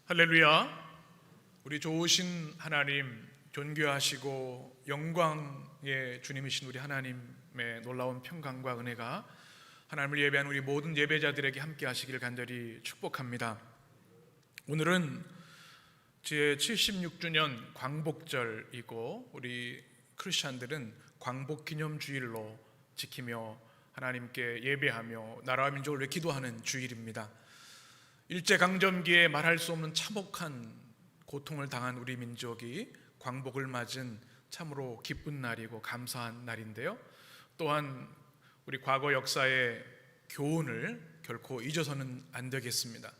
할렐루야. 우리 좋으신 하나님, 존귀하시고 영광의 주님이신 우리 하나님의 놀라운 평강과 은혜가 하나님을 예배하는 우리 모든 예배자들에게 함께 하시기를 간절히 축복합니다. 오늘은 제76주년 광복절이고 우리 크리스찬들은 광복기념주일로 지키며 하나님께 예배하며 나라와 민족을 위해 기도하는 주일입니다. 일제강점기에 말할 수 없는 참혹한 고통을 당한 우리 민족이 광복을 맞은 참으로 기쁜 날이고 감사한 날인데요, 또한 우리 과거 역사의 교훈을 결코 잊어서는 안 되겠습니다.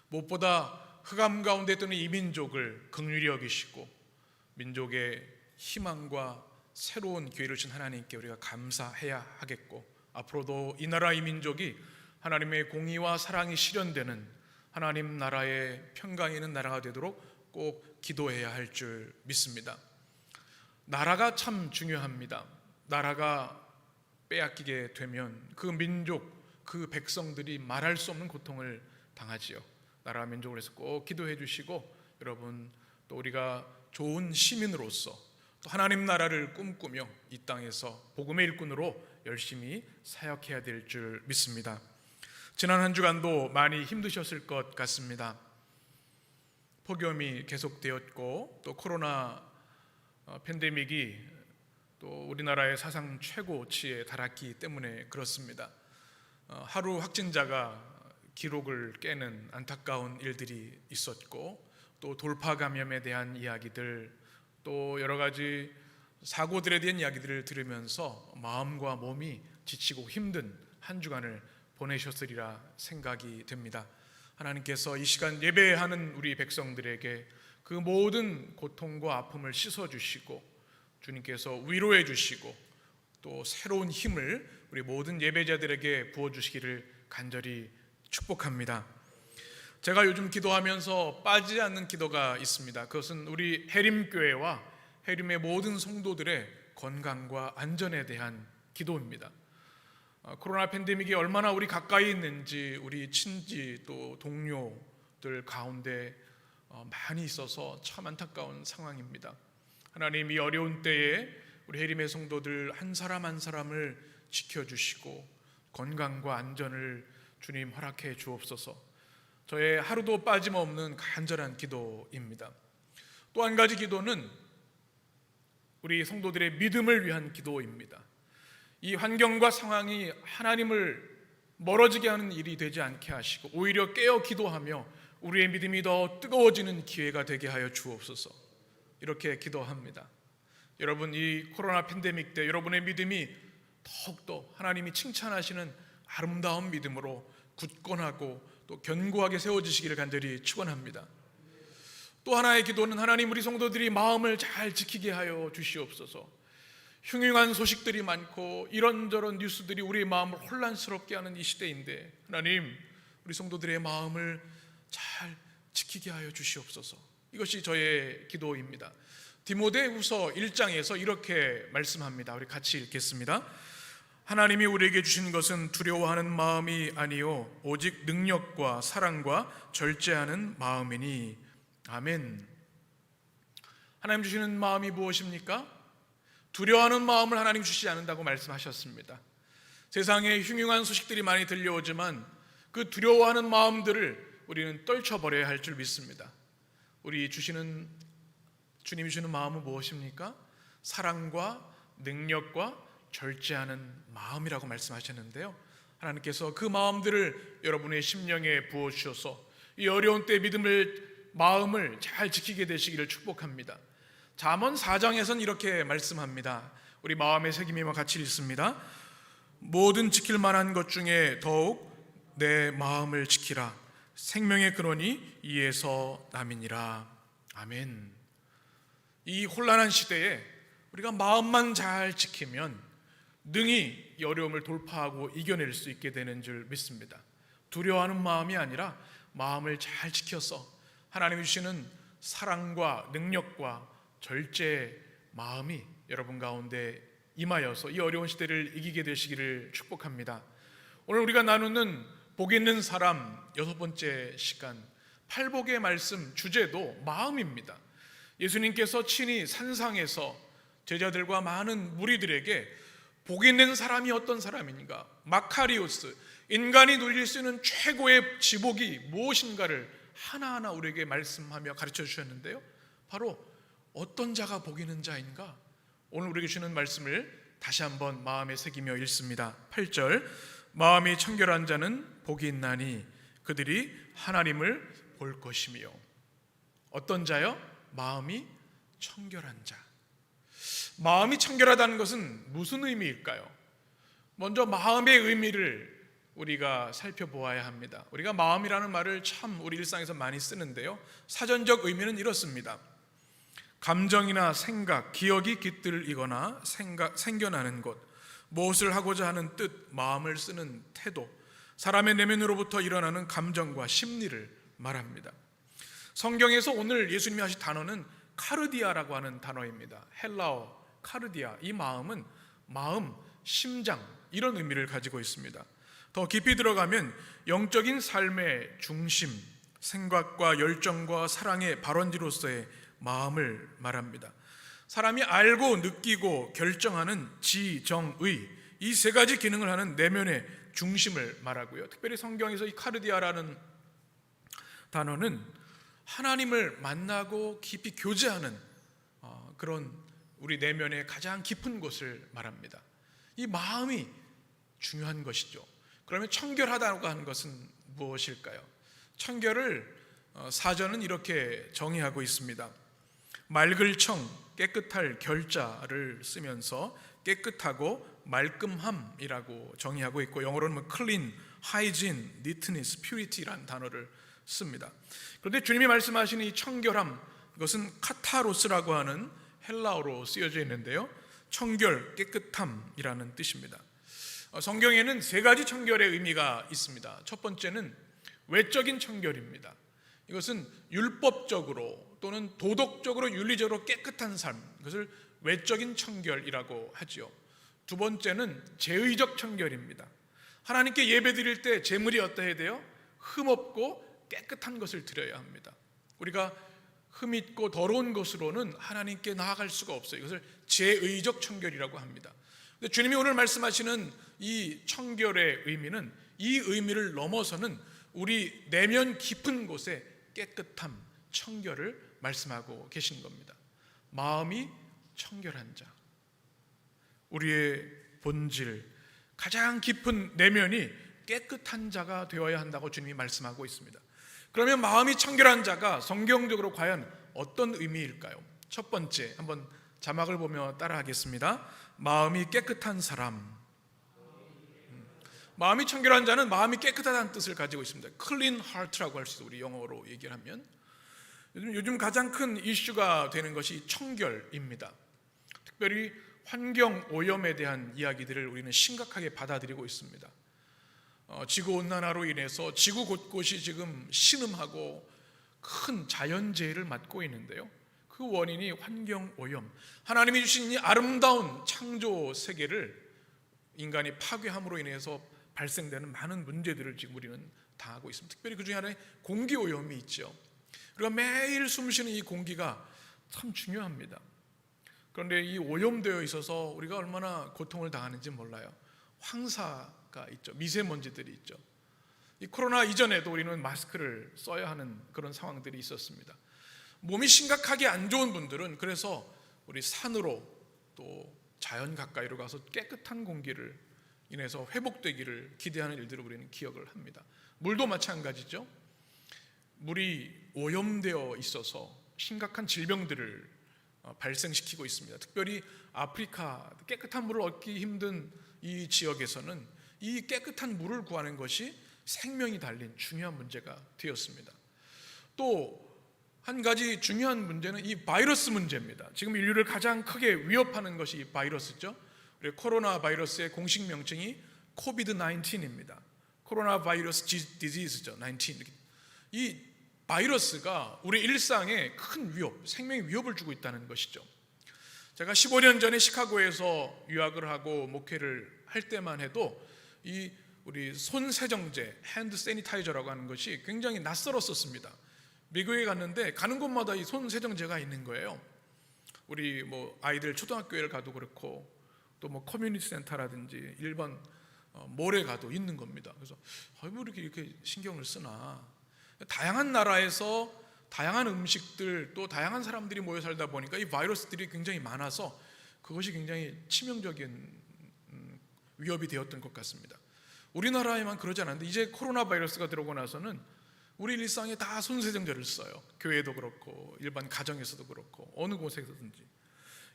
무엇보다 흑암 가운데 뜨는 이 민족을 긍휼히 여기시고 민족의 희망과 새로운 기회를 주신 하나님께 우리가 감사해야 하겠고, 앞으로도 이 나라 이 민족이 하나님의 공의와 사랑이 실현되는 하나님 나라의 평강이 있는 나라가 되도록 꼭 기도해야 할 줄 믿습니다. 나라가 참 중요합니다. 나라가 빼앗기게 되면 그 민족, 그 백성들이 말할 수 없는 고통을 당하지요. 나라와 민족을 위해서 꼭 기도해 주시고, 여러분 또 우리가 좋은 시민으로서 또 하나님 나라를 꿈꾸며 이 땅에서 복음의 일꾼으로 열심히 사역해야 될 줄 믿습니다. 지난 한 주간도 많이 힘드셨을 것 같습니다. 폭염이 계속되었고 또 코로나 팬데믹이 또 우리나라의 사상 최고치에 달했기 때문에 그렇습니다. 하루 확진자가 기록을 깨는 안타까운 일들이 있었고, 또 돌파 감염에 대한 이야기들, 또 여러 가지 사고들에 대한 이야기들을 들으면서 마음과 몸이 지치고 힘든 한 주간을 보내셨으리라 생각이 됩니다. 하나님께서 이 시간 예배하는 우리 백성들에게 그 모든 고통과 아픔을 씻어주시고 주님께서 위로해 주시고 또 새로운 힘을 우리 모든 예배자들에게 부어주시기를 간절히 축복합니다. 제가 요즘 기도하면서 빠지지 않는 기도가 있습니다. 그것은 우리 해림교회와 해림의 모든 성도들의 건강과 안전에 대한 기도입니다. 코로나 팬데믹이 얼마나 우리 가까이 있는지 우리 친지 또 동료들 가운데 많이 있어서 참 안타까운 상황입니다. 하나님, 이 어려운 때에 우리 해림의 성도들 한 사람 한 사람을 지켜주시고 건강과 안전을 주님 허락해 주옵소서. 저의 하루도 빠짐없는 간절한 기도입니다. 또 한 가지 기도는 우리 성도들의 믿음을 위한 기도입니다. 이 환경과 상황이 하나님을 멀어지게 하는 일이 되지 않게 하시고 오히려 깨어 기도하며 우리의 믿음이 더 뜨거워지는 기회가 되게 하여 주옵소서. 이렇게 기도합니다. 여러분, 이 코로나 팬데믹 때 여러분의 믿음이 더욱더 하나님이 칭찬하시는 아름다운 믿음으로 굳건하고 또 견고하게 세워지시기를 간절히 축원합니다. 또 하나의 기도는 하나님, 우리 성도들이 마음을 잘 지키게 하여 주시옵소서. 흉흉한 소식들이 많고 이런저런 뉴스들이 우리의 마음을 혼란스럽게 하는 이 시대인데 하나님, 우리 성도들의 마음을 잘 지키게 하여 주시옵소서. 이것이 저의 기도입니다. 디모데후서 1장에서 이렇게 말씀합니다. 우리 같이 읽겠습니다. 하나님이 우리에게 주신 것은 두려워하는 마음이 아니요 오직 능력과 사랑과 절제하는 마음이니. 아멘. 하나님 주시는 마음이 무엇입니까? 두려워하는 마음을 하나님 주시지 않는다고 말씀하셨습니다. 세상에 흉흉한 소식들이 많이 들려오지만 그 두려워하는 마음들을 우리는 떨쳐버려야 할 줄 믿습니다. 우리 주님이 주시는 마음은 무엇입니까? 사랑과 능력과 절제하는 마음이라고 말씀하셨는데요, 하나님께서 그 마음들을 여러분의 심령에 부어주셔서 이 어려운 때 마음을 잘 지키게 되시기를 축복합니다. 잠언 4장에서는 이렇게 말씀합니다. 우리 마음의 새김이와 같이 읽습니다. 모든 지킬 만한 것 중에 더욱 내 마음을 지키라. 생명의 근원이 이에서 남이니라. 아멘. 이 혼란한 시대에 우리가 마음만 잘 지키면 능히 이 어려움을 돌파하고 이겨낼 수 있게 되는 줄 믿습니다. 두려워하는 마음이 아니라 마음을 잘 지켜서 하나님이 주시는 사랑과 능력과 절제의 마음이 여러분 가운데 임하여서 이 어려운 시대를 이기게 되시기를 축복합니다. 오늘 우리가 나누는 복 있는 사람 6번째 시간, 팔복의 말씀 주제도 마음입니다. 예수님께서 친히 산상에서 제자들과 많은 무리들에게 복 있는 사람이 어떤 사람인가, 마카리오스, 인간이 누릴 수 있는 최고의 지복이 무엇인가를 하나하나 우리에게 말씀하며 가르쳐 주셨는데요, 바로 어떤 자가 복 있는 자인가, 오늘 우리에게 주는 말씀을 다시 한번 마음에 새기며 읽습니다. 8절, 마음이 청결한 자는 복이 있나니 그들이 하나님을 볼 것이며. 어떤 자요? 마음이 청결한 자. 마음이 청결하다는 것은 무슨 의미일까요? 먼저 마음의 의미를 우리가 살펴보아야 합니다. 우리가 마음이라는 말을 참 우리 일상에서 많이 쓰는데요, 사전적 의미는 이렇습니다. 감정이나 생각, 기억이 깃들이거나 생겨나는 것, 무엇을 하고자 하는 뜻, 마음을 쓰는 태도, 사람의 내면으로부터 일어나는 감정과 심리를 말합니다. 성경에서 오늘 예수님이 하신 단어는 카르디아라고 하는 단어입니다. 헬라어 카르디아, 이 마음은 마음, 심장, 이런 의미를 가지고 있습니다. 더 깊이 들어가면 영적인 삶의 중심, 생각과 열정과 사랑의 발원지로서의 마음을 말합니다. 사람이 알고 느끼고 결정하는 지, 정, 의, 이 세 가지 기능을 하는 내면의 중심을 말하고요, 특별히 성경에서 이 카르디아라는 단어는 하나님을 만나고 깊이 교제하는 그런 우리 내면의 가장 깊은 곳을 말합니다. 이 마음이 중요한 것이죠. 그러면 청결하다고 하는 것은 무엇일까요? 청결을 사전은 이렇게 정의하고 있습니다. 맑을 청, 깨끗할 결자를 쓰면서 깨끗하고 말끔함이라고 정의하고 있고, 영어로는 clean, hygiene, neatness, purity라는 단어를 씁니다. 그런데 주님이 말씀하시는 이 청결함, 이것은 카타로스라고 하는 헬라어로 쓰여져 있는데요, 청결, 깨끗함이라는 뜻입니다. 성경에는 세 가지 청결의 의미가 있습니다. 첫 번째는 외적인 청결입니다. 이것은 율법적으로 또는 도덕적으로 윤리적으로 깨끗한 삶, 이것을 외적인 청결이라고 하죠. 두 번째는 제의적 청결입니다. 하나님께 예배 드릴 때 제물이 어떠해야 돼요? 흠없고 깨끗한 것을 드려야 합니다. 우리가 흠있고 더러운 것으로는 하나님께 나아갈 수가 없어요. 이것을 제의적 청결이라고 합니다. 근데 주님이 오늘 말씀하시는 이 청결의 의미는 이 의미를 넘어서는 우리 내면 깊은 곳에 깨끗함, 청결을 말씀하고 계신 겁니다. 마음이 청결한 자, 우리의 본질, 가장 깊은 내면이 깨끗한 자가 되어야 한다고 주님이 말씀하고 있습니다. 그러면 마음이 청결한 자가 성경적으로 과연 어떤 의미일까요? 첫 번째, 한번 자막을 보며 따라하겠습니다. 마음이 깨끗한 사람. 마음이 청결한 자는 마음이 깨끗하다는 뜻을 가지고 있습니다. clean heart라고 할 수 있어요. 우리 영어로 얘기를 하면. 요즘 가장 큰 이슈가 되는 것이 청결입니다. 특별히 환경 오염에 대한 이야기들을 우리는 심각하게 받아들이고 있습니다. 지구온난화로 인해서 지구 곳곳이 지금 신음하고 큰 자연재해를 맞고 있는데요, 그 원인이 환경 오염, 하나님이 주신 이 아름다운 창조 세계를 인간이 파괴함으로 인해서 발생되는 많은 문제들을 지금 우리는 당하고 있습니다. 특별히 그 중에 하나는 공기 오염이 있죠. 우리가 매일 숨쉬는 이 공기가 참 중요합니다. 그런데 이 오염되어 있어서 우리가 얼마나 고통을 당하는지 몰라요. 황사가 있죠. 미세먼지들이 있죠. 이 코로나 이전에도 우리는 마스크를 써야 하는 그런 상황들이 있었습니다. 몸이 심각하게 안 좋은 분들은 그래서 우리 산으로 또 자연 가까이로 가서 깨끗한 공기를 인해서 회복되기를 기대하는 일들을 우리는 기억을 합니다. 물도 마찬가지죠. 물이 오염되어 있어서 심각한 질병들을 발생시키고 있습니다. 특별히 아프리카, 깨끗한 물을 얻기 힘든 이 지역에서는 이 깨끗한 물을 구하는 것이 생명이 달린 중요한 문제가 되었습니다. 또 한 가지 중요한 문제는 이 바이러스 문제입니다. 지금 인류를 가장 크게 위협하는 것이 이 바이러스죠. 우리 코로나 바이러스의 공식 명칭이 코비드-19입니다. 코로나 바이러스 디지즈죠. 19. 이 바이러스가 우리 일상에 큰 위협, 생명의 위협을 주고 있다는 것이죠. 제가 15년 전에 시카고에서 유학을 하고 목회를 할 때만 해도 이 우리 손 세정제, 핸드 세니타이저라고 하는 것이 굉장히 낯설었었습니다. 미국에 갔는데 가는 곳마다 이 손 세정제가 있는 거예요. 우리 뭐 아이들 초등학교에 가도 그렇고 또 뭐 커뮤니티 센터라든지 일반 몰에 가도 있는 겁니다. 그래서 뭐 이렇게 신경을 쓰나. 다양한 나라에서 다양한 음식들 또 다양한 사람들이 모여 살다 보니까 이 바이러스들이 굉장히 많아서 그것이 굉장히 치명적인 위협이 되었던 것 같습니다. 우리나라에만 그러지 않았는데 이제 코로나 바이러스가 들어오고 나서는 우리 일상에 다 손세정제를 써요. 교회도 그렇고 일반 가정에서도 그렇고 어느 곳에서든지.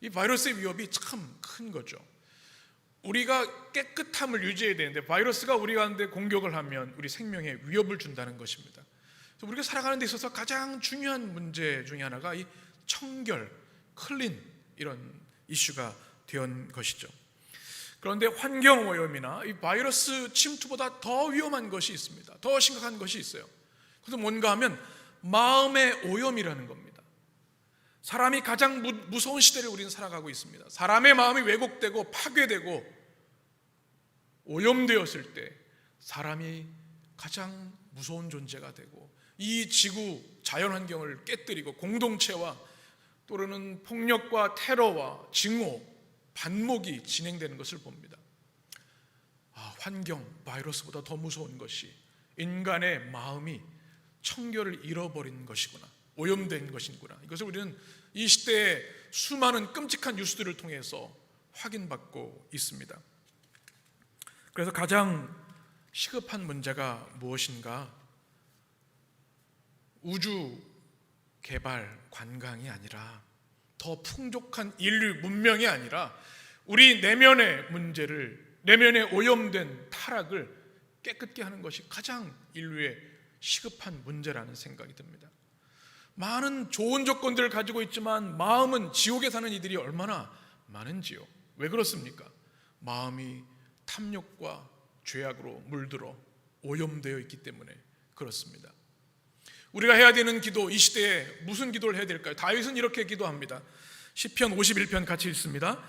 이 바이러스의 위협이 참 큰 거죠. 우리가 깨끗함을 유지해야 되는데 바이러스가 우리 가운데 공격을 하면 우리 생명에 위협을 준다는 것입니다. 그래서 우리가 살아가는 데 있어서 가장 중요한 문제 중에 하나가 이 청결, 클린 이런 이슈가 된 것이죠. 그런데 환경 오염이나 이 바이러스 침투보다 더 위험한 것이 있습니다. 더 심각한 것이 있어요. 그래서 뭔가 하면 마음의 오염이라는 겁니다. 사람이 가장 무서운 시대를 우리는 살아가고 있습니다. 사람의 마음이 왜곡되고 파괴되고 오염되었을 때 사람이 가장 무서운 존재가 되고 이 지구 자연환경을 깨뜨리고 공동체와 또는 폭력과 테러와 증오, 반목이 진행되는 것을 봅니다. 환경, 바이러스보다 더 무서운 것이 인간의 마음이 청결을 잃어버린 것이구나, 오염된 것이구나. 이것을 우리는 이 시대의 수많은 끔찍한 뉴스들을 통해서 확인받고 있습니다. 그래서 가장 시급한 문제가 무엇인가? 우주 개발, 관광이 아니라 더 풍족한 인류 문명이 아니라 우리 내면의 문제를, 내면의 오염된 타락을 깨끗게 하는 것이 가장 인류의 시급한 문제라는 생각이 듭니다. 많은 좋은 조건들을 가지고 있지만 마음은 지옥에 사는 이들이 얼마나 많은지요. 왜 그렇습니까? 마음이 탐욕과 죄악으로 물들어 오염되어 있기 때문에 그렇습니다. 우리가 해야 되는 기도, 이 시대에 무슨 기도를 해야 될까요? 다윗은 이렇게 기도합니다. 시편 51편 같이 읽습니다.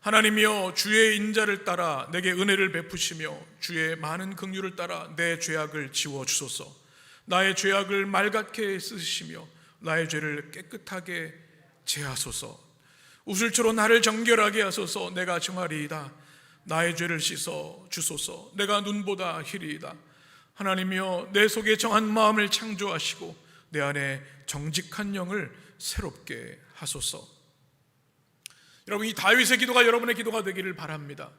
하나님이여, 주의 인자를 따라 내게 은혜를 베푸시며 주의 많은 긍휼을 따라 내 죄악을 지워 주소서. 나의 죄악을 맑게 씻으시며 나의 죄를 깨끗하게 제하소서. 우슬초로 나를 정결하게 하소서. 내가 정하리이다. 나의 죄를 씻어 주소서. 내가 눈보다 희리이다. 하나님이여, 내 속에 정한 마음을 창조하시고 내 안에 정직한 영을 새롭게 하소서. 여러분, 이 다윗의 기도가 여러분의 기도가 되기를 바랍니다.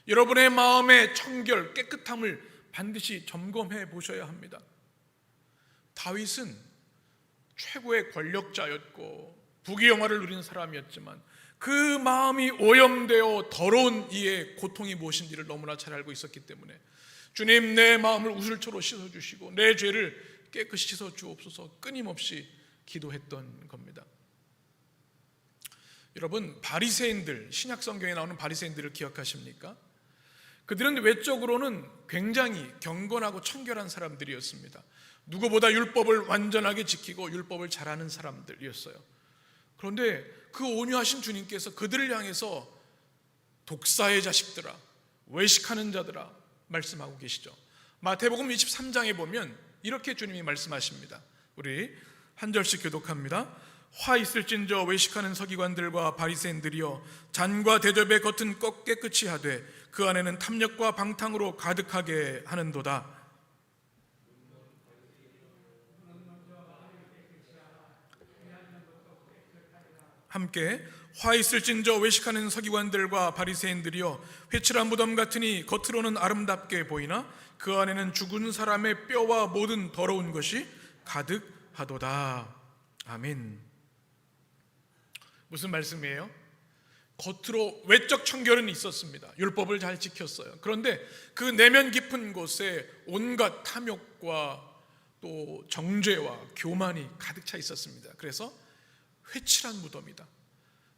여러분의 마음의 청결, 깨끗함을 반드시 점검해 보셔야 합니다. 다윗은 최고의 권력자였고 부귀영화를 누린 사람이었지만 그 마음이 오염되어 더러운 이의 고통이 무엇인지를 너무나 잘 알고 있었기 때문에 주님, 내 마음을 우슬초로 씻어주시고 내 죄를 깨끗이 씻어주옵소서 끊임없이 기도했던 겁니다. 여러분, 바리새인들, 신약 성경에 나오는 바리새인들을 기억하십니까? 그들은 외적으로는 굉장히 경건하고 청결한 사람들이었습니다. 누구보다 율법을 완전하게 지키고 율법을 잘하는 사람들이었어요. 그런데 그 온유하신 주님께서 그들을 향해서 독사의 자식들아, 외식하는 자들아 말씀하고 계시죠. 마태복음 23장에 보면 이렇게 주님이 말씀하십니다. 우리 한 절씩 교독합니다. 화 있을진저 외식하는 서기관들과 바리새인들이여, 잔과 대접의 겉은 깨끗이 하되 그 안에는 탐욕과 방탕으로 가득하게 하는도다. 함께 화 있을진저 외식하는 서기관들과 바리새인들이여, 회칠한 무덤 같으니 겉으로는 아름답게 보이나 그 안에는 죽은 사람의 뼈와 모든 더러운 것이 가득하도다. 아멘. 무슨 말씀이에요? 겉으로 외적 청결은 있었습니다. 율법을 잘 지켰어요. 그런데 그 내면 깊은 곳에 온갖 탐욕과 또 정죄와 교만이 가득 차 있었습니다. 그래서 회칠한 무덤이다.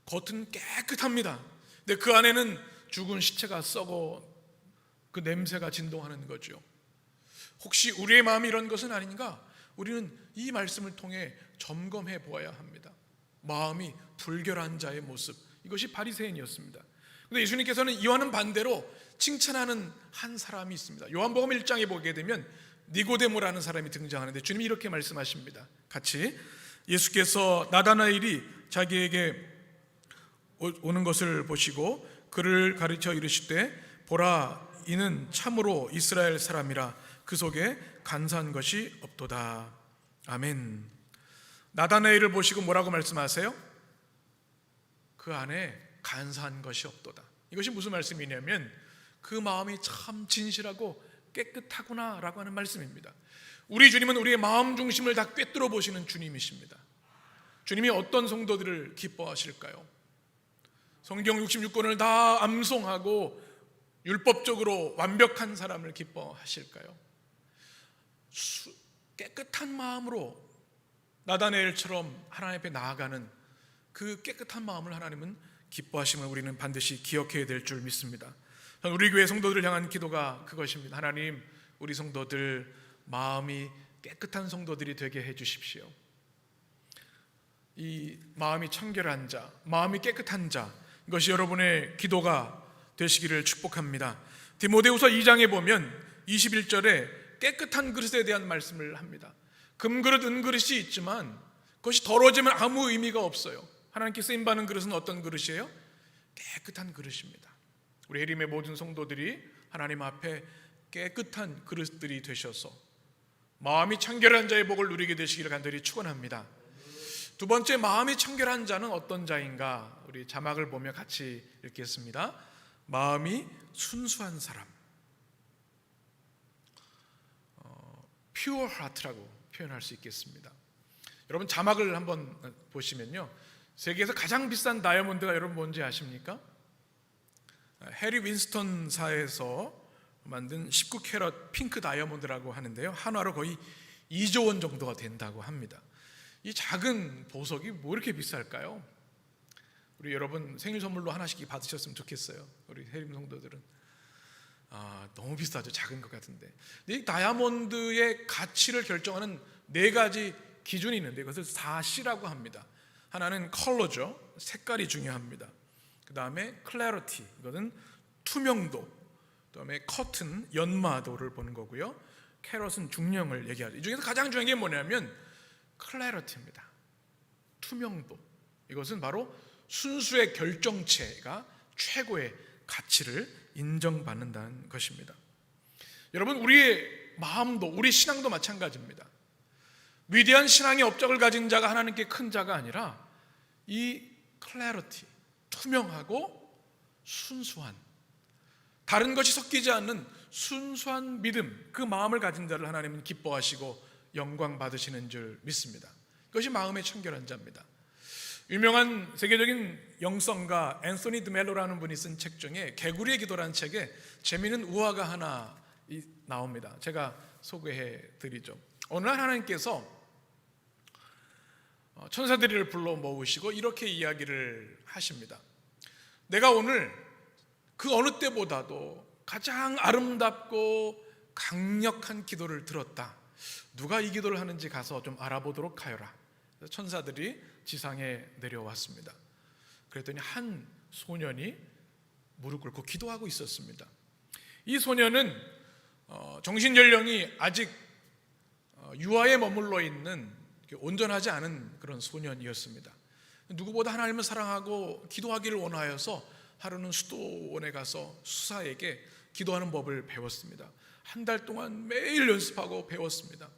겉은 깨끗합니다. 근데 그 안에는 죽은 시체가 썩어 그 냄새가 진동하는 거죠. 혹시 우리의 마음이 이런 것은 아닌가? 우리는 이 말씀을 통해 점검해 보아야 합니다. 마음이 불결한 자의 모습, 이것이 바리새인이었습니다. 그런데 예수님께서는 이와는 반대로 칭찬하는 한 사람이 있습니다. 요한복음 1장에 보게 되면 니고데모라는 사람이 등장하는데 주님이 이렇게 말씀하십니다. 같이 예수께서 나다나엘이 자기에게 오는 것을 보시고 그를 가르쳐 이르시되 보라 이는 참으로 이스라엘 사람이라 그 속에 간사한 것이 없도다. 아멘. 나다나엘을 보시고 뭐라고 말씀하세요? 그 안에 간사한 것이 없도다. 이것이 무슨 말씀이냐면 그 마음이 참 진실하고 깨끗하구나 라고 하는 말씀입니다. 우리 주님은 우리의 마음 중심을 다 꿰뚫어 보시는 주님이십니다. 주님이 어떤 성도들을 기뻐하실까요? 성경 66권을 다 암송하고 율법적으로 완벽한 사람을 기뻐하실까요? 깨끗한 마음으로 나다나엘처럼 하나님 앞에 나아가는 그 깨끗한 마음을 하나님은 기뻐하심을 우리는 반드시 기억해야 될 줄 믿습니다. 우리 교회 성도들을 향한 기도가 그것입니다. 하나님, 우리 성도들 마음이 깨끗한 성도들이 되게 해 주십시오. 이 마음이 청결한 자, 마음이 깨끗한 자, 이것이 여러분의 기도가 되시기를 축복합니다. 디모데후서 2장에 보면 21절에 깨끗한 그릇에 대한 말씀을 합니다. 금그릇, 은그릇이 있지만 그것이 더러워지면 아무 의미가 없어요. 하나님께 쓰임받는 그릇은 어떤 그릇이에요? 깨끗한 그릇입니다. 우리 해림의 모든 성도들이 하나님 앞에 깨끗한 그릇들이 되셔서 마음이 청결한 자의 복을 누리게 되시기를 간절히 축원합니다. 두 번째, 마음이 청결한 자는 어떤 자인가? 우리 자막을 보며 같이 읽겠습니다. 마음이 순수한 사람, pure heart라고 표현할 수 있겠습니다. 여러분 자막을 한번 보시면요, 세계에서 가장 비싼 다이아몬드가 여러분 뭔지 아십니까? 해리 윈스턴사에서 만든 19캐럿 핑크 다이아몬드라고 하는데요, 한화로 거의 2조 원 정도가 된다고 합니다. 이 작은 보석이 뭐 이렇게 비쌀까요? 우리 여러분 생일 선물로 하나씩 받으셨으면 좋겠어요. 우리 해림 성도들은 너무 비싸죠. 작은 것 같은데. 이 다이아몬드의 가치를 결정하는 네 가지 기준이 있는데 그것을 4C라고 합니다. 하나는 컬러죠. 색깔이 중요합니다. 그 다음에 클래리티, 이거는 투명도. 그 다음에 커튼, 연마도를 보는 거고요. 캐럿은 중량을 얘기하죠. 이 중에서 가장 중요한 게 뭐냐면 클래리티입니다. 투명도. 이것은 바로 순수의 결정체가 최고의 가치를 인정받는다는 것입니다. 여러분, 우리의 마음도, 우리 신앙도 마찬가지입니다. 위대한 신앙의 업적을 가진 자가 하나님께 큰 자가 아니라 이 클래리티, 투명하고 순수한, 다른 것이 섞이지 않는 순수한 믿음, 그 마음을 가진 자를 하나님은 기뻐하시고 영광 받으시는 줄 믿습니다. 그것이 마음의 청결한 자입니다. 유명한 세계적인 영성가 앤소니 드멜로라는 분이 쓴 책 중에 개구리의 기도라는 책에 재미있는 우화가 하나 나옵니다. 제가 소개해 드리죠. 어느 날 하나님께서 천사들을 불러 모으시고 이렇게 이야기를 하십니다. 내가 오늘 그 어느 때보다도 가장 아름답고 강력한 기도를 들었다. 누가 이 기도를 하는지 가서 좀 알아보도록 하여라. 천사들이 지상에 내려왔습니다. 그랬더니 한 소년이 무릎 꿇고 기도하고 있었습니다. 이 소년은 정신연령이 아직 유아에 머물러 있는 온전하지 않은 그런 소년이었습니다. 누구보다 하나님을 사랑하고 기도하기를 원하여서 하루는 수도원에 가서 수사에게 기도하는 법을 배웠습니다. 한 달 동안 매일 연습하고 배웠습니다.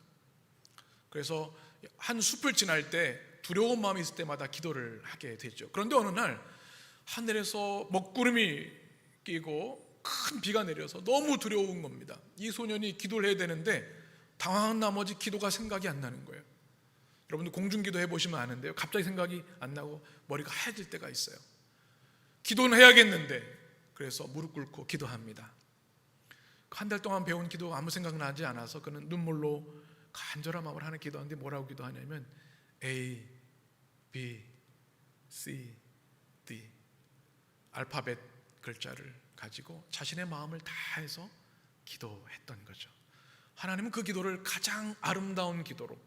그래서 한 숲을 지날 때 두려운 마음이 있을 때마다 기도를 하게 되죠. 그런데 어느 날 하늘에서 먹구름이 끼고 큰 비가 내려서 너무 두려운 겁니다. 이 소년이 기도를 해야 되는데 당황한 나머지 기도가 생각이 안 나는 거예요. 여러분들 공중기도 해보시면 아는데요, 갑자기 생각이 안 나고 머리가 하얘질 때가 있어요. 기도는 해야겠는데, 그래서 무릎 꿇고 기도합니다. 한 달 동안 배운 기도가 아무 생각나지 않아서 그는 눈물로 간절한 마음을 하는 기도하는데 뭐라고 기도하냐면 A, B, C, D 알파벳 글자를 가지고 자신의 마음을 다해서 기도했던 거죠. 하나님은 그 기도를 가장 아름다운 기도로,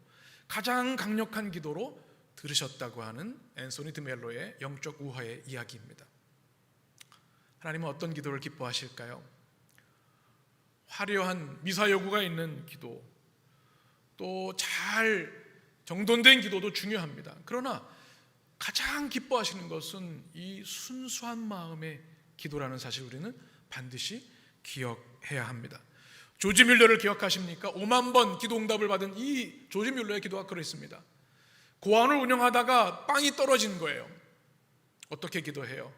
가장 강력한 기도로 들으셨다고 하는 앤소니 드멜로의 영적 우화의 이야기입니다. 하나님은 어떤 기도를 기뻐하실까요? 화려한 미사 여구가 있는 기도, 또 잘 정돈된 기도도 중요합니다. 그러나 가장 기뻐하시는 것은 이 순수한 마음의 기도라는 사실 우리는 반드시 기억해야 합니다. 조지 뮬러를 기억하십니까? 5만 번 기도 응답을 받은 이 조지 뮬러의 기도가 그랬습니다. 고아원을 운영하다가 빵이 떨어진 거예요. 어떻게 기도해요?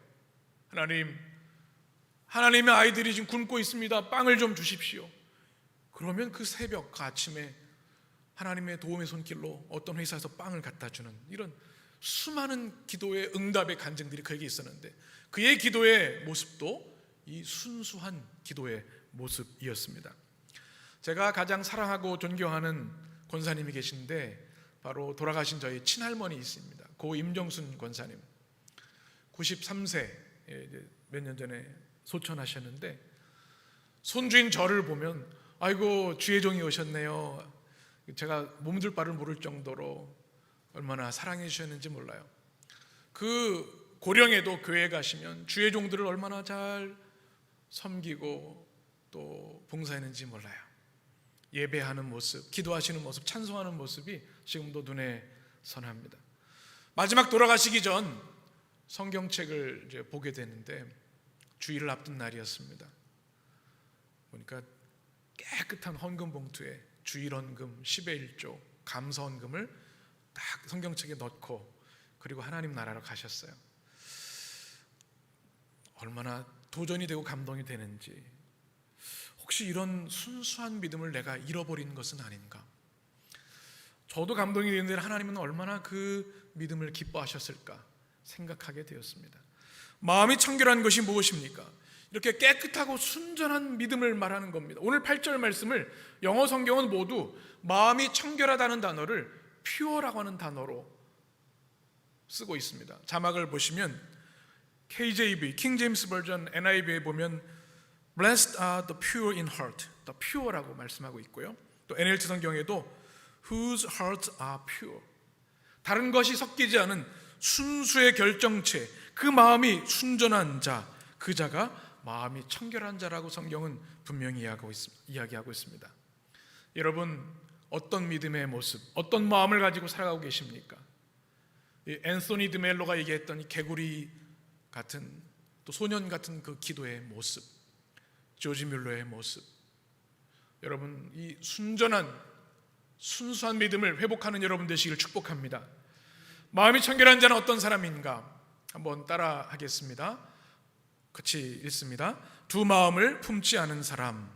하나님의 아이들이 지금 굶고 있습니다. 빵을 좀 주십시오. 그러면 그 새벽, 그 아침에 하나님의 도움의 손길로 어떤 회사에서 빵을 갖다 주는 이런 수많은 기도의 응답의 간증들이 그에게 있었는데, 그의 기도의 모습도 이 순수한 기도의 모습이었습니다. 제가 가장 사랑하고 존경하는 권사님이 계신데 바로 돌아가신 저희 친할머니 있습니다. 고 임정순 권사님, 93세, 몇 년 전에 소천하셨는데 손주인 저를 보면 아이고 주의 종이 오셨네요. 제가 몸둘 바를 모를 정도로 얼마나 사랑해 주셨는지 몰라요. 그 고령에도 교회에 가시면 주의 종들을 얼마나 잘 섬기고 또 봉사했는지 몰라요. 예배하는 모습, 기도하시는 모습, 찬송하는 모습이 지금도 눈에 선합니다. 마지막 돌아가시기 전 성경책을 이제 보게 되는데 주일을 앞둔 날이었습니다. 보니까 깨끗한 헌금 봉투에 주일 헌금 10의 1조 감사 헌금을 딱 성경책에 넣고 그리고 하나님 나라로 가셨어요. 얼마나 도전이 되고 감동이 되는지, 혹시 이런 순수한 믿음을 내가 잃어버린 것은 아닌가? 저도 감동이 되는데 하나님은 얼마나 그 믿음을 기뻐하셨을까 생각하게 되었습니다. 마음이 청결한 것이 무엇입니까? 이렇게 깨끗하고 순전한 믿음을 말하는 겁니다. 오늘 8절 말씀을 영어 성경은 모두 마음이 청결하다는 단어를 pure라고 하는 단어로 쓰고 있습니다. 자막을 보시면 KJV, King James Version, NIV에 보면 Blessed are the pure in heart, the pure라고 말씀하고 있고요. 또 NLT 성경에도 Whose hearts are pure, 다른 것이 섞이지 않은 순수의 결정체, 그 마음이 순전한 자, 그 자가 마음이 청결한 자라고 성경은 분명히 이야기하고 있습니다. 여러분, 어떤 믿음의 모습, 어떤 마음을 가지고 살아가고 계십니까? 앤소니 드멜로가 얘기했던 이 개구리 같은, 또 소년 같은 그 기도의 모습, 조지 뮬러의 모습, 여러분 이 순수한 믿음을 회복하는 여러분 되시기를 축복합니다. 마음이 청결한 자는 어떤 사람인가? 한번 따라 하겠습니다. 같이 읽습니다. 두 마음을 품지 않은 사람,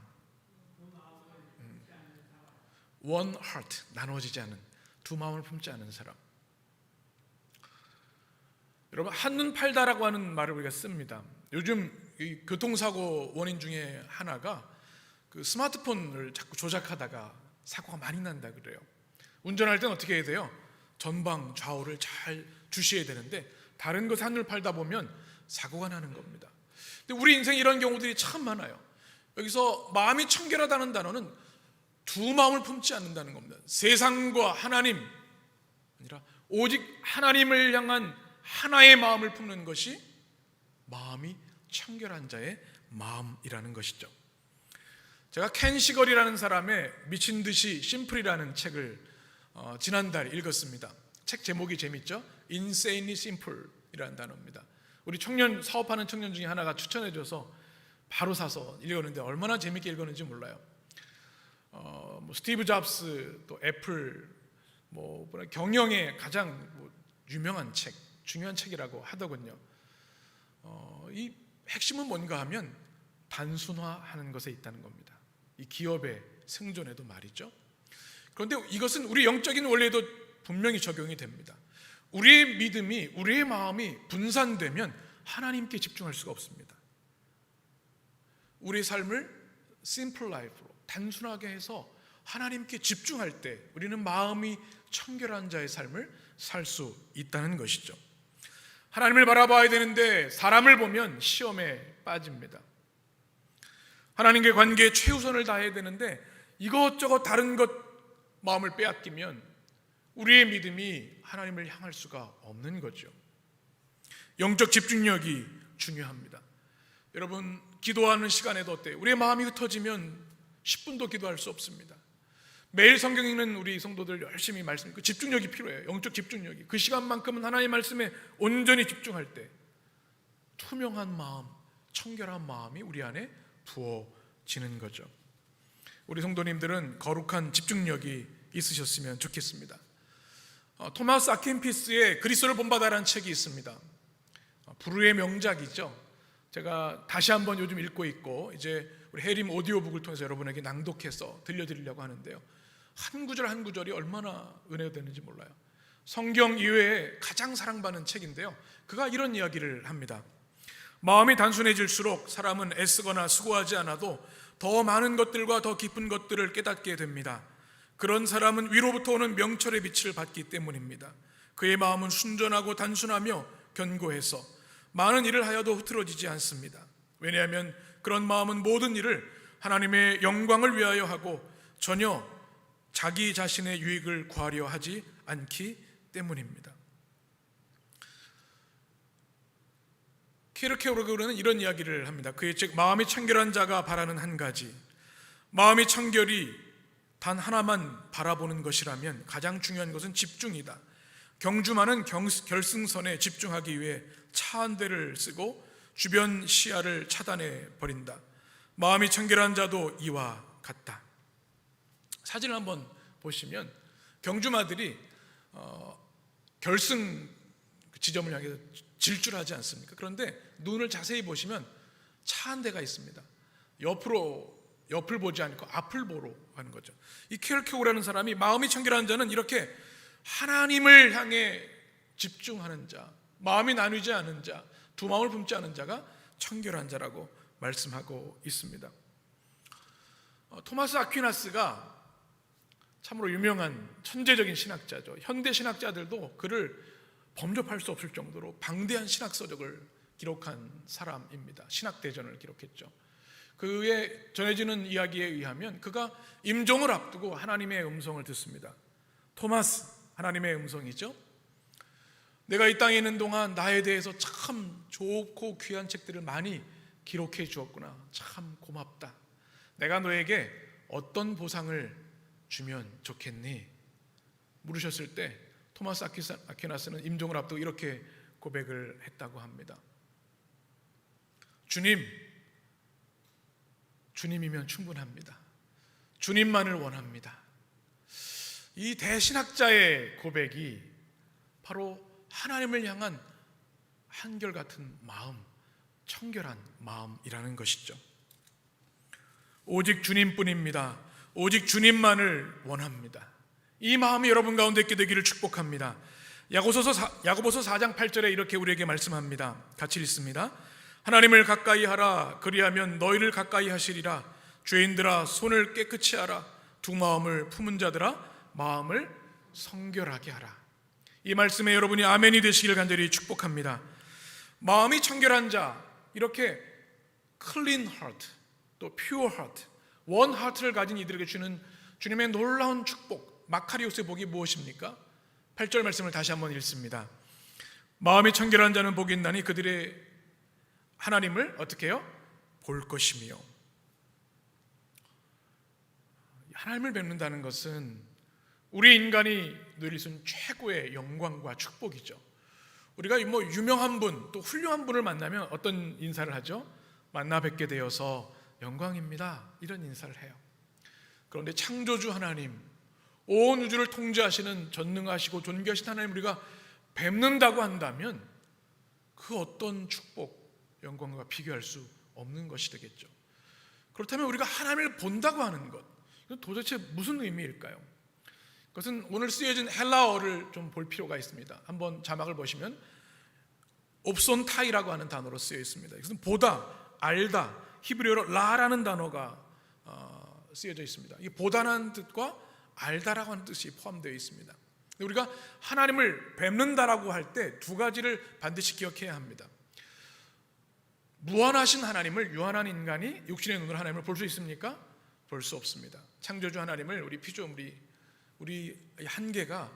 one heart, 나눠지지 않은, 두 마음을 품지 않은 사람. 여러분, 한눈 팔다라고 하는 말을 우리가 씁니다. 요즘 이 교통사고 원인 중에 하나가 그 스마트폰을 자꾸 조작하다가 사고가 많이 난다 그래요. 운전할 때는 어떻게 해야 돼요? 전방 좌우를 잘 주시해야 되는데 다른 것 한눈 팔다 보면 사고가 나는 겁니다. 근데 우리 인생에 이런 경우들이 참 많아요. 여기서 마음이 청결하다는 단어는 두 마음을 품지 않는다는 겁니다. 세상과 하나님 아니라 오직 하나님을 향한 하나의 마음을 품는 것이 마음이 청결한 자의 마음이라는 것이죠. 제가 켄 시걸이라는 사람의 미친 듯이 심플이라는 책을 지난달 읽었습니다. 책 제목이 재밌죠? Insanely Simple이라는 단어입니다. 우리 청년 사업하는 청년 중에 하나가 추천해줘서 바로 사서 읽었는데 얼마나 재밌게 읽었는지 몰라요. 스티브 잡스, 또 애플, 경영의 가장 유명한 책, 중요한 책이라고 하더군요. 이 핵심은 뭔가 하면 단순화하는 것에 있다는 겁니다. 이 기업의 생존에도 말이죠. 그런데 이것은 우리 영적인 원리에도 분명히 적용이 됩니다. 우리의 믿음이, 우리의 마음이 분산되면 하나님께 집중할 수가 없습니다. 우리의 삶을 심플 라이프로 단순하게 해서 하나님께 집중할 때 우리는 마음이 청결한 자의 삶을 살 수 있다는 것이죠. 하나님을 바라봐야 되는데 사람을 보면 시험에 빠집니다. 하나님과의 관계에 최우선을 다해야 되는데 이것저것 다른 것 마음을 빼앗기면 우리의 믿음이 하나님을 향할 수가 없는 거죠. 영적 집중력이 중요합니다. 여러분, 기도하는 시간에도 어때요? 우리의 마음이 흩어지면 10분도 기도할 수 없습니다. 매일 성경 읽는 우리 성도들 열심히 말씀, 그 집중력이 필요해요. 영적 집중력이. 그 시간만큼은 하나님의 말씀에 온전히 집중할 때 투명한 마음, 청결한 마음이 우리 안에 부어지는 거죠. 우리 성도님들은 거룩한 집중력이 있으셨으면 좋겠습니다. 토마스 아퀴나스의 그리스도를 본받아라는 책이 있습니다. 불후의 명작이죠. 제가 다시 한번 요즘 읽고 있고 이제 우리 해림 오디오북을 통해서 여러분에게 낭독해서 들려드리려고 하는데요. 한 구절 한 구절이 얼마나 은혜가 되는지 몰라요. 성경 이외에 가장 사랑받는 책인데요. 그가 이런 이야기를 합니다. 마음이 단순해질수록 사람은 애쓰거나 수고하지 않아도 더 많은 것들과 더 깊은 것들을 깨닫게 됩니다. 그런 사람은 위로부터 오는 명철의 빛을 받기 때문입니다. 그의 마음은 순전하고 단순하며 견고해서 많은 일을 하여도 흐트러지지 않습니다. 왜냐하면 그런 마음은 모든 일을 하나님의 영광을 위하여 하고 전혀 자기 자신의 유익을 구하려 하지 않기 때문입니다. 키르케고르는 이런 이야기를 합니다. 그의 책 마음이 청결한 자가 바라는 한 가지, 마음이 청결이 단 하나만 바라보는 것이라면 가장 중요한 것은 집중이다. 경주마는 결승선에 집중하기 위해 차 한 대를 쓰고 주변 시야를 차단해 버린다. 마음이 청결한 자도 이와 같다. 사진을 한번 보시면 경주마들이 결승 지점을 향해서 질주하지 않습니까? 그런데 눈을 자세히 보시면 차 한 대가 있습니다. 옆을 보지 않고 앞을 보러 가는 거죠. 이 키르케고르라는 사람이 마음이 청결한 자는 이렇게 하나님을 향해 집중하는 자, 마음이 나뉘지 않은 자, 두 마음을 품지 않은 자가 청결한 자라고 말씀하고 있습니다. 토마스 아퀴나스가 참으로 유명한 천재적인 신학자죠. 현대 신학자들도 그를 범접할 수 없을 정도로 방대한 신학 서적을 기록한 사람입니다. 신학대전을 기록했죠. 그의 전해지는 이야기에 의하면 그가 임종을 앞두고 하나님의 음성을 듣습니다. 토마스, 하나님의 음성이죠. 내가 이 땅에 있는 동안 나에 대해서 참 좋고 귀한 책들을 많이 기록해 주었구나. 참 고맙다. 내가 너에게 어떤 보상을 주면 좋겠니? 물으셨을 때 토마스 아퀴나스는 임종을 앞두고 이렇게 고백을 했다고 합니다. 주님이면 충분합니다. 주님만을 원합니다. 이 대신학자의 고백이 바로 하나님을 향한 한결같은 마음, 청결한 마음이라는 것이죠. 오직 주님뿐입니다. 오직 주님만을 원합니다. 이 마음이 여러분 가운데 있게 되기를 축복합니다. 야고보서 4장 8절에 이렇게 우리에게 말씀합니다. 같이 읽습니다. 하나님을 가까이 하라. 그리하면 너희를 가까이 하시리라. 죄인들아 손을 깨끗이 하라. 두 마음을 품은 자들아 마음을 성결하게 하라. 이 말씀에 여러분이 아멘이 되시기를 간절히 축복합니다. 마음이 청결한 자, 이렇게 clean heart, 또 pure heart, one heart를 가진 이들에게 주는 주님의 놀라운 축복, 마카리오스의 복이 무엇입니까? 8절 말씀을 다시 한번 읽습니다. 마음이 청결한 자는 복이 있나니 그들의 하나님을 어떻게 해요? 볼 것이며. 하나님을 뵙는다는 것은 우리 인간이 누릴 수 있는 최고의 영광과 축복이죠. 우리가 유명한 분, 또 훌륭한 분을 만나면 어떤 인사를 하죠? 만나 뵙게 되어서 영광입니다. 이런 인사를 해요. 그런데 창조주 하나님, 온 우주를 통제하시는 전능하시고 존귀하신 하나님 우리가 뵙는다고 한다면 그 어떤 축복, 영광과 비교할 수 없는 것이 되겠죠. 그렇다면 우리가 하나님을 본다고 하는 것, 이건 도대체 무슨 의미일까요? 그것은 오늘 쓰여진 헬라어를 좀 볼 필요가 있습니다. 한번 자막을 보시면 옵손타이라고 하는 단어로 쓰여 있습니다. 이것은 보다, 알다, 히브리어로 라라는 단어가 쓰여져 있습니다. 이 보다라는 뜻과 알다라고 하는 뜻이 포함되어 있습니다. 우리가 하나님을 뵙는다라고 할 때 두 가지를 반드시 기억해야 합니다. 무한하신 하나님을 유한한 인간이 육신의 눈으로 하나님을 볼 수 있습니까? 볼 수 없습니다. 창조주 하나님을 우리 피조물이 우리 한계가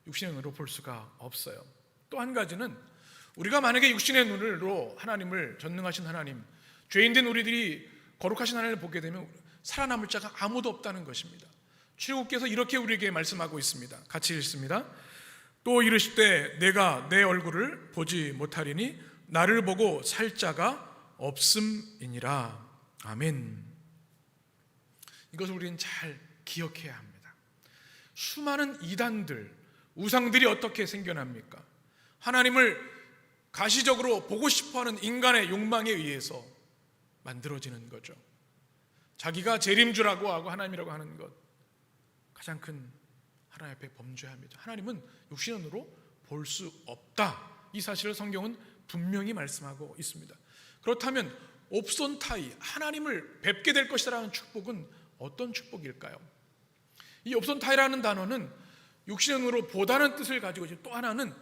육신의 눈으로 볼 수가 없어요. 또 한 가지는 우리가 만약에 육신의 눈으로 하나님을, 전능하신 하나님, 죄인된 우리들이 거룩하신 하나님을 보게 되면 살아남을 자가 아무도 없다는 것입니다. 출애굽께서 이렇게 우리에게 말씀하고 있습니다. 같이 읽습니다. 또 이르시되 내가 내 얼굴을 보지 못하리니 나를 보고 살 자가 없음이니라. 아멘. 이것을 우리는 잘 기억해야 합니다. 수많은 이단들, 우상들이 어떻게 생겨납니까? 하나님을 가시적으로 보고 싶어하는 인간의 욕망에 의해서 만들어지는 거죠. 자기가 재림주라고 하고 하나님이라고 하는 것, 가장 큰 하나님 앞에 범죄합니다. 하나님은 육신의 눈으로 볼 수 없다. 이 사실을 성경은 분명히 말씀하고 있습니다. 그렇다면 옵손타이, 하나님을 뵙게 될 것이라는 축복은 어떤 축복일까요? 이 옵손타이라는 단어는 육신의 눈으로 보다는 뜻을 가지고 있고, 또 하나는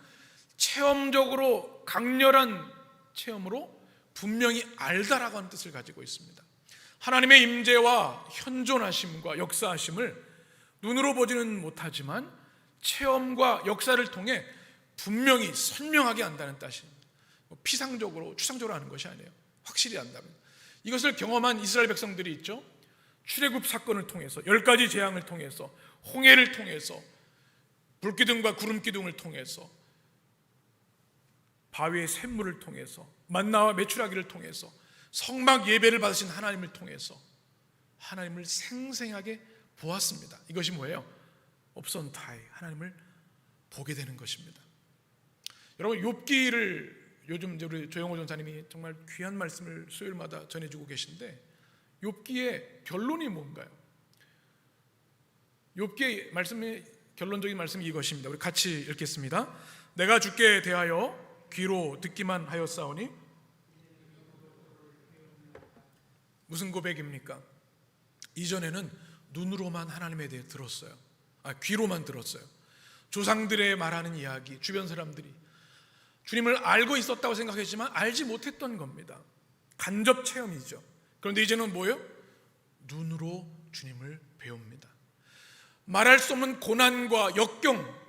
체험적으로 강렬한 체험으로 분명히 알다라고 하는 뜻을 가지고 있습니다. 하나님의 임재와 현존하심과 역사하심을 눈으로 보지는 못하지만 체험과 역사를 통해 분명히 선명하게 안다는 뜻입니다. 피상적으로 추상적으로 하는 것이 아니에요. 확실히 안다면. 이것을 경험한 이스라엘 백성들이 있죠. 출애굽 사건을 통해서, 10가지 재앙을 통해서, 홍해를 통해서, 불기둥과 구름기둥을 통해서, 바위의 샘물을 통해서, 만나와 메추라기를 통해서, 성막 예배를 받으신 하나님을 통해서 하나님을 생생하게 보았습니다. 이것이 뭐예요? 옵손타이, 하나님을 보게 되는 것입니다. 여러분, 욥기를 요즘 우리 조영호 전사님이 정말 귀한 말씀을 수요일마다 전해주고 계신데, 욥기의 결론이 뭔가요? 욥기의 말씀이, 결론적인 말씀이 이것입니다. 우리 같이 읽겠습니다. 내가 주께 대하여 귀로 듣기만 하였사오니. 무슨 고백입니까? 이전에는 눈으로만 하나님에 대해 들었어요. 귀로만 들었어요. 조상들의 말하는 이야기, 주변 사람들이 주님을 알고 있었다고 생각했지만 알지 못했던 겁니다. 간접 체험이죠. 그런데 이제는 뭐예요? 눈으로 주님을 배웁니다. 말할 수 없는 고난과 역경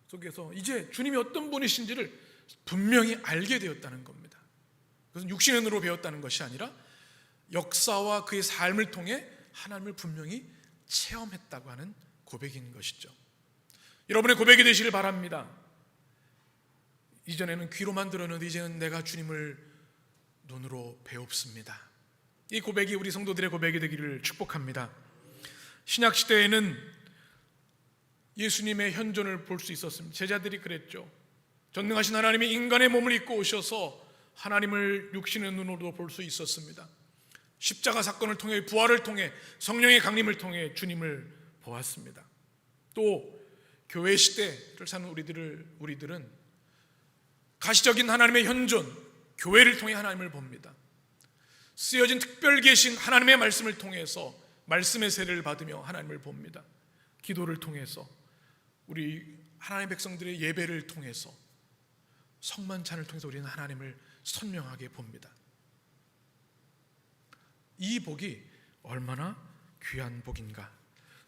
속에서 이제 주님이 어떤 분이신지를 분명히 알게 되었다는 겁니다. 그것은 육신의 눈으로 배웠다는 것이 아니라 역사와 그의 삶을 통해 하나님을 분명히 체험했다고 하는 고백인 것이죠. 여러분의 고백이 되시길 바랍니다. 이전에는 귀로만 들었는데 이제는 내가 주님을 눈으로 배웁습니다. 이 고백이 우리 성도들의 고백이 되기를 축복합니다. 신약 시대에는 예수님의 현존을 볼 수 있었습니다. 제자들이 그랬죠. 전능하신 하나님이 인간의 몸을 입고 오셔서 하나님을 육신의 눈으로도 볼 수 있었습니다. 십자가 사건을 통해, 부활을 통해, 성령의 강림을 통해 주님을 보았습니다. 또 교회 시대를 사는 우리들은 가시적인 하나님의 현존, 교회를 통해 하나님을 봅니다. 쓰여진 특별 계신 하나님의 말씀을 통해서 말씀의 세례를 받으며 하나님을 봅니다. 기도를 통해서, 우리 하나님의 백성들의 예배를 통해서, 성만찬을 통해서 우리는 하나님을 선명하게 봅니다. 이 복이 얼마나 귀한 복인가.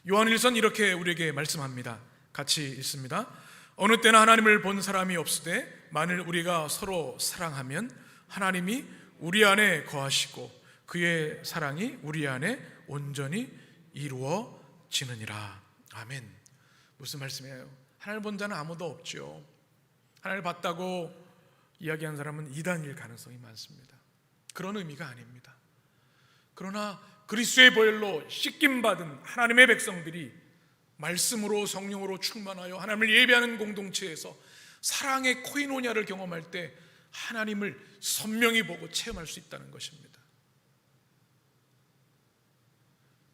요한일서는 이렇게 우리에게 말씀합니다. 같이 읽습니다. 어느 때나 하나님을 본 사람이 없으되 만일 우리가 서로 사랑하면 하나님이 우리 안에 거하시고 그의 사랑이 우리 안에 온전히 이루어지느니라. 아멘. 무슨 말씀이에요? 하나님을 본 자는 아무도 없죠. 하나님을 봤다고 이야기한 사람은 이단일 가능성이 많습니다. 그런 의미가 아닙니다. 그러나 그리스도의 보혈로 씻김받은 하나님의 백성들이 말씀으로 성령으로 충만하여 하나님을 예배하는 공동체에서 사랑의 코이노냐를 경험할 때 하나님을 선명히 보고 체험할 수 있다는 것입니다.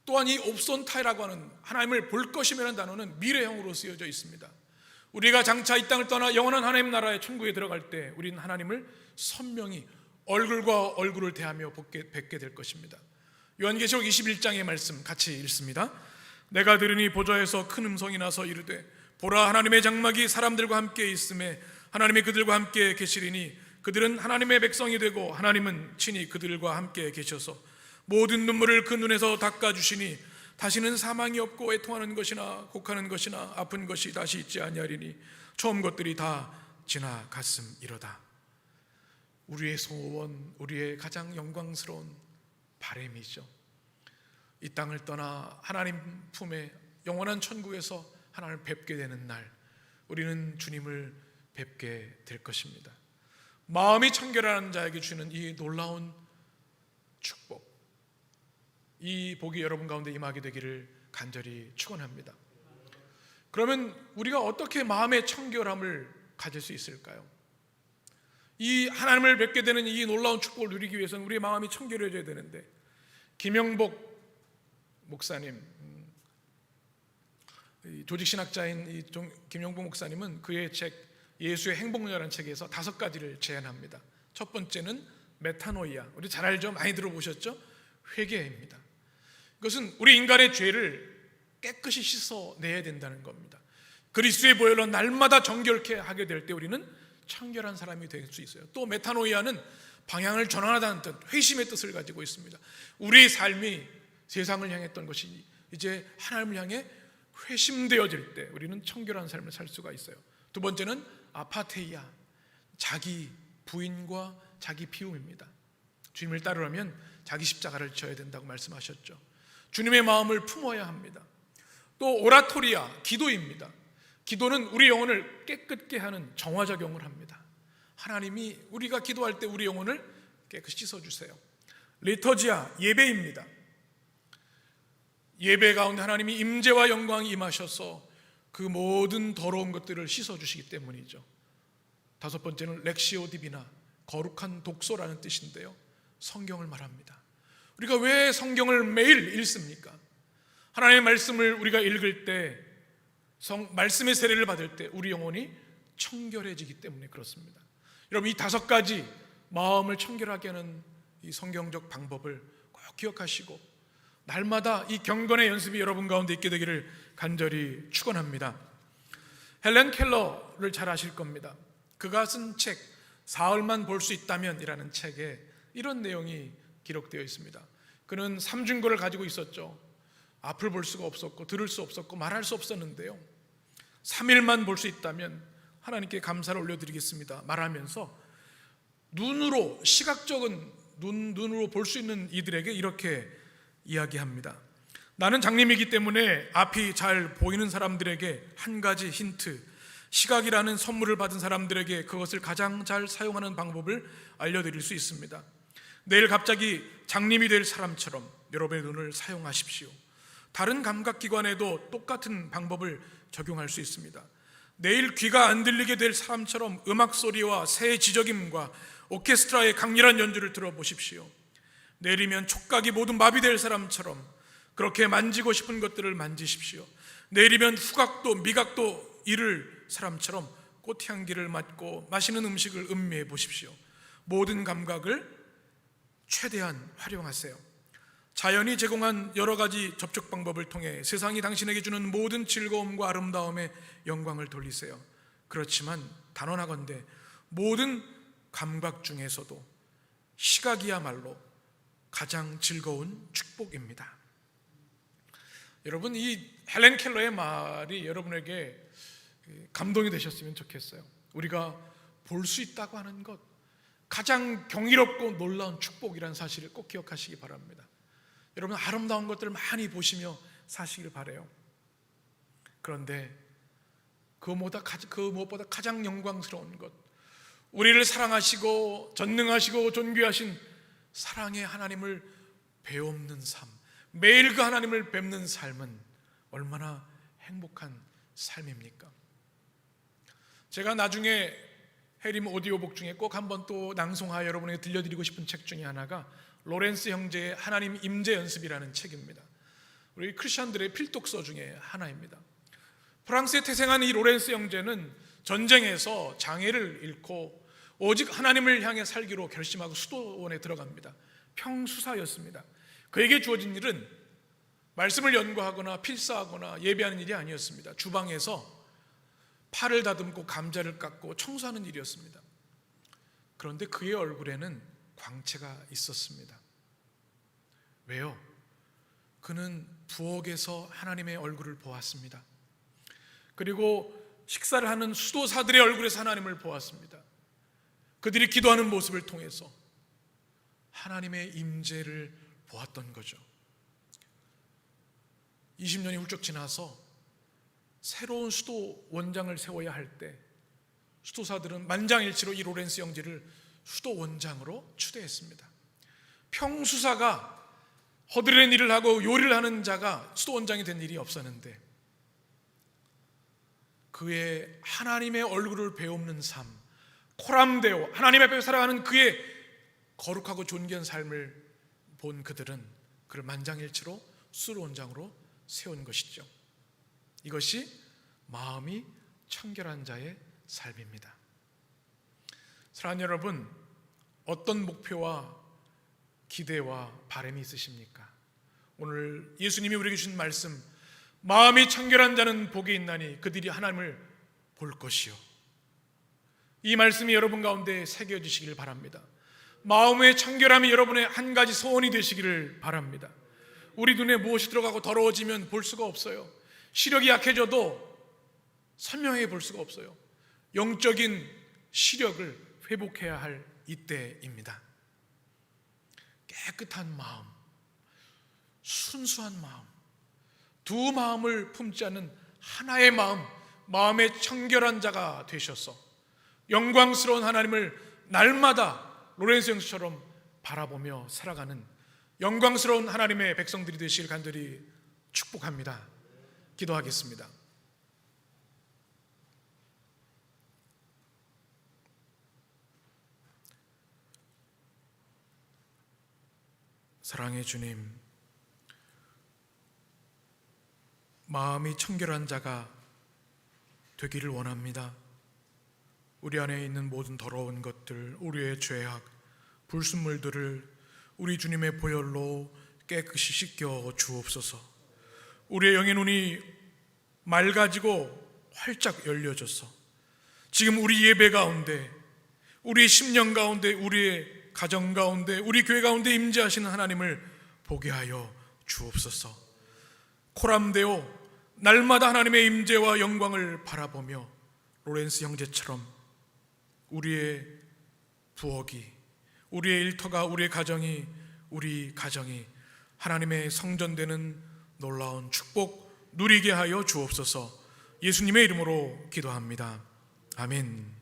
또한 이 옵손타이라고 하는 하나님을 볼 것이라는 단어는 미래형으로 쓰여져 있습니다. 우리가 장차 이 땅을 떠나 영원한 하나님 나라의 천국에 들어갈 때 우리는 하나님을 선명히 얼굴과 얼굴을 대하며 뵙게 될 것입니다. 요한계시록 21장의 말씀 같이 읽습니다. 내가 들으니 보좌에서 큰 음성이 나서 이르되 보라, 하나님의 장막이 사람들과 함께 있음에 하나님이 그들과 함께 계시리니 그들은 하나님의 백성이 되고 하나님은 친히 그들과 함께 계셔서 모든 눈물을 그 눈에서 닦아주시니 다시는 사망이 없고 애통하는 것이나 곡하는 것이나 아픈 것이 다시 있지 아니하리니 처음 것들이 다 지나갔음이로다. 우리의 소원, 우리의 가장 영광스러운 바람이죠. 이 땅을 떠나 하나님 품에 영원한 천국에서 하나님을 뵙게 되는 날, 우리는 주님을 뵙게 될 것입니다. 마음이 청결한 자에게 주는 이 놀라운 축복, 이 복이 여러분 가운데 임하게 되기를 간절히 축원합니다. 그러면 우리가 어떻게 마음의 청결함을 가질 수 있을까요? 이 하나님을 뵙게 되는 이 놀라운 축복을 누리기 위해서는 우리의 마음이 청결해져야 되는데, 김영복 목사님, 조직신학자인 김영복 목사님은 그의 책 예수의 행복론이라는 책에서 5가지를 제안합니다. 첫 번째는 메타노이아, 우리 잘 알죠? 많이 들어보셨죠? 회개입니다. 이것은 우리 인간의 죄를 깨끗이 씻어내야 된다는 겁니다. 그리스도의 보혈로 날마다 정결케 하게 될 때 우리는 청결한 사람이 될 수 있어요. 또 메타노이아는 방향을 전환하다는 뜻, 회심의 뜻을 가지고 있습니다. 우리의 삶이 세상을 향했던 것이 이제 하나님을 향해 회심되어질 때 우리는 청결한 삶을 살 수가 있어요. 두 번째는 아파테이아, 자기 부인과 자기 피움입니다. 주님을 따르려면 자기 십자가를 져야 된다고 말씀하셨죠. 주님의 마음을 품어야 합니다. 또 오라토리아, 기도입니다. 기도는 우리 영혼을 깨끗게 하는 정화작용을 합니다. 하나님이 우리가 기도할 때 우리 영혼을 깨끗이 씻어주세요. 리터지아, 예배입니다. 예배 가운데 하나님이 임재와 영광이 임하셔서 그 모든 더러운 것들을 씻어주시기 때문이죠. 5번째는 렉시오 디비나, 거룩한 독서라는 뜻인데요, 성경을 말합니다. 우리가 왜 성경을 매일 읽습니까? 하나님의 말씀을 우리가 읽을 때, 말씀의 세례를 받을 때 우리 영혼이 청결해지기 때문에 그렇습니다. 여러분, 이 5가지 마음을 청결하게 하는 이 성경적 방법을 꼭 기억하시고 날마다 이 경건의 연습이 여러분 가운데 있게 되기를 간절히 축원합니다. 헬렌 켈러를 잘 아실 겁니다. 그가 쓴 책 사흘만 볼 수 있다면 이라는 책에 이런 내용이 기록되어 있습니다. 그는 3중고를 가지고 있었죠. 앞을 볼 수가 없었고 들을 수 없었고 말할 수 없었는데요, 3일만 볼 수 있다면 하나님께 감사를 올려드리겠습니다 말하면서 눈으로, 시각적인 눈으로 볼 수 있는 이들에게 이렇게 이야기합니다. 나는 장님이기 때문에 앞이 잘 보이는 사람들에게 한 가지 힌트, 시각이라는 선물을 받은 사람들에게 그것을 가장 잘 사용하는 방법을 알려드릴 수 있습니다. 내일 갑자기 장님이 될 사람처럼 여러분의 눈을 사용하십시오. 다른 감각기관에도 똑같은 방법을 적용할 수 있습니다. 내일 귀가 안 들리게 될 사람처럼 음악 소리와 새 지저김과 오케스트라의 강렬한 연주를 들어보십시오. 내일이면 촉각이 모두 마비될 사람처럼 그렇게 만지고 싶은 것들을 만지십시오. 내일이면 후각도 미각도 잃을 사람처럼 꽃향기를 맡고 맛있는 음식을 음미해 보십시오. 모든 감각을 최대한 활용하세요. 자연이 제공한 여러 가지 접촉 방법을 통해 세상이 당신에게 주는 모든 즐거움과 아름다움에 영광을 돌리세요. 그렇지만 단언하건대 모든 감각 중에서도 시각이야말로 가장 즐거운 축복입니다. 여러분, 이 헬렌 켈러의 말이 여러분에게 감동이 되셨으면 좋겠어요. 우리가 볼 수 있다고 하는 것, 가장 경이롭고 놀라운 축복이라는 사실을 꼭 기억하시기 바랍니다. 여러분, 아름다운 것들을 많이 보시며 사시길 바라요. 그런데 그 무엇보다 가장 영광스러운 것, 우리를 사랑하시고 전능하시고 존귀하신 사랑의 하나님을 배움는 삶, 매일 그 하나님을 뵙는 삶은 얼마나 행복한 삶입니까? 제가 나중에 해림 오디오북 중에 꼭 한번 또 낭송하여 여러분에게 들려드리고 싶은 책 중에 하나가 로렌스 형제의 하나님 임재 연습이라는 책입니다. 우리 크리스천들의 필독서 중에 하나입니다. 프랑스에 태생한 이 로렌스 형제는 전쟁에서 장애를 잃고 오직 하나님을 향해 살기로 결심하고 수도원에 들어갑니다. 평수사였습니다. 그에게 주어진 일은 말씀을 연구하거나 필사하거나 예배하는 일이 아니었습니다. 주방에서 팔을 다듬고 감자를 깎고 청소하는 일이었습니다. 그런데 그의 얼굴에는 광채가 있었습니다. 왜요? 그는 부엌에서 하나님의 얼굴을 보았습니다. 그리고 식사를 하는 수도사들의 얼굴에서 하나님을 보았습니다. 그들이 기도하는 모습을 통해서 하나님의 임재를 보았던 거죠. 20년이 훌쩍 지나서 새로운 수도 원장을 세워야 할 때 수도사들은 만장일치로 이 로렌스 형제를 수도 원장으로 추대했습니다. 평수사가 허드렛 일을 하고 요리를 하는 자가 수도 원장이 된 일이 없었는데 그의 하나님의 얼굴을 배우는 삶, 코람데오, 하나님 앞에 살아가는 그의 거룩하고 존귀한 삶을 본 그들은 그를 만장일치로 수도 원장으로 세운 것이죠. 이것이 마음이 청결한 자의 삶입니다. 사랑하는 여러분, 어떤 목표와 기대와 바람이 있으십니까? 오늘 예수님이 우리에게 주신 말씀, 마음이 청결한 자는 복이 있나니 그들이 하나님을 볼 것이요. 이 말씀이 여러분 가운데 새겨지시길 바랍니다. 마음의 청결함이 여러분의 한 가지 소원이 되시기를 바랍니다. 우리 눈에 무엇이 들어가고 더러워지면 볼 수가 없어요. 시력이 약해져도 선명하게 볼 수가 없어요. 영적인 시력을 회복해야 할 이때입니다. 깨끗한 마음, 순수한 마음, 두 마음을 품지 않는 하나의 마음, 마음의 청결한 자가 되셔서 영광스러운 하나님을 날마다 로렌스 형처럼 바라보며 살아가는 영광스러운 하나님의 백성들이 되시길 간절히 축복합니다. 기도하겠습니다. 사랑의 주님, 마음이 청결한 자가 되기를 원합니다. 우리 안에 있는 모든 더러운 것들, 우리의 죄악, 불순물들을 우리 주님의 보혈로 깨끗이 씻겨 주옵소서. 우리의 영의 눈이 맑아지고 활짝 열려져서 지금 우리 예배 가운데, 우리의 심령 가운데, 우리의 가정 가운데, 우리 교회 가운데 임재하시는 하나님을 보게 하여 주옵소서. 코람데오, 날마다 하나님의 임재와 영광을 바라보며 로렌스 형제처럼 우리의 부엌이, 우리의 일터가, 우리 가정이 하나님의 성전되는 놀라운 축복 누리게 하여 주옵소서. 예수님의 이름으로 기도합니다. 아멘.